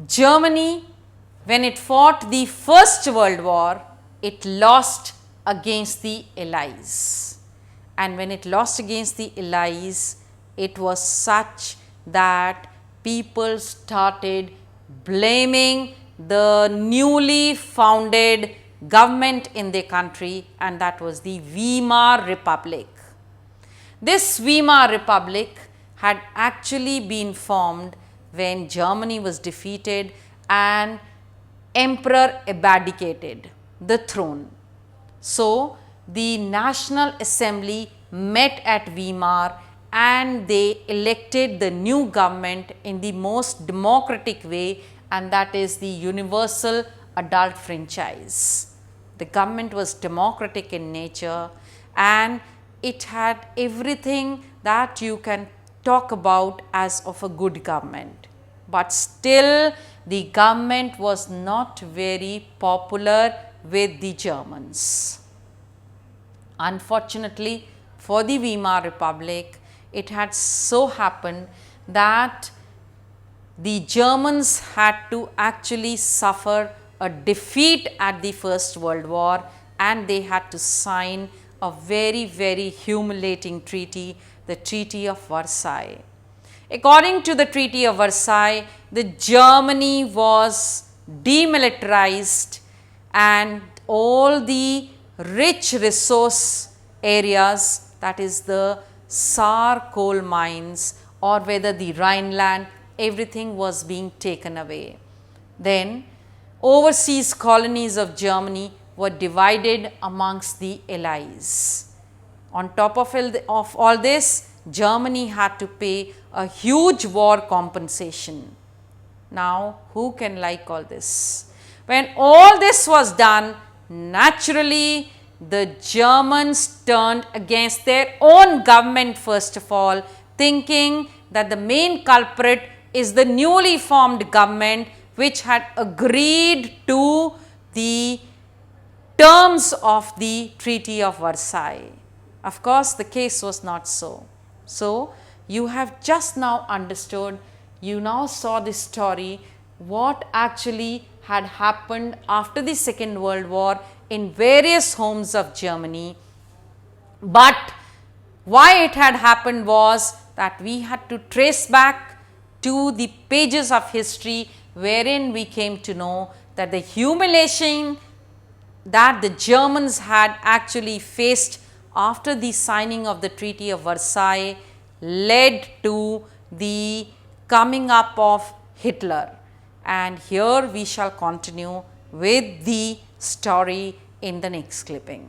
Germany, when it fought the First World War, it lost against the Allies. And when it lost against the Allies, it was such that people started blaming the newly founded government in their country, and that was the Weimar Republic. This Weimar Republic had actually been formed when Germany was defeated and Emperor abdicated the throne. So, the National Assembly met at Weimar and they elected the new government in the most democratic way, and that is the universal adult franchise. The government was democratic in nature and it had everything that you can talk about as of a good government. But still the government was not very popular with the Germans. Unfortunately for the Weimar Republic, it had so happened that the Germans had to actually suffer a defeat at the First World War and they had to sign a very, very humiliating treaty, the Treaty of Versailles. According to the Treaty of Versailles, the Germany was demilitarized and all the rich resource areas, that is the Saar coal mines or whether the Rhineland, everything was being taken away. Then overseas colonies of Germany were divided amongst the Allies. On top of all this, Germany had to pay a huge war compensation. Now, who can like all this? When all this was done, naturally the Germans turned against their own government first of all, thinking that the main culprit is the newly formed government which had agreed to the terms of the Treaty of Versailles. Of course, the case was not so. So, you have just now understood, you now saw this story, what actually had happened after the Second World War in various homes of Germany. But why it had happened was that we had to trace back to the pages of history wherein we came to know that the humiliation that the Germans had actually faced after the signing of the Treaty of Versailles led to the coming up of Hitler. And here we shall continue with the story in the next clipping.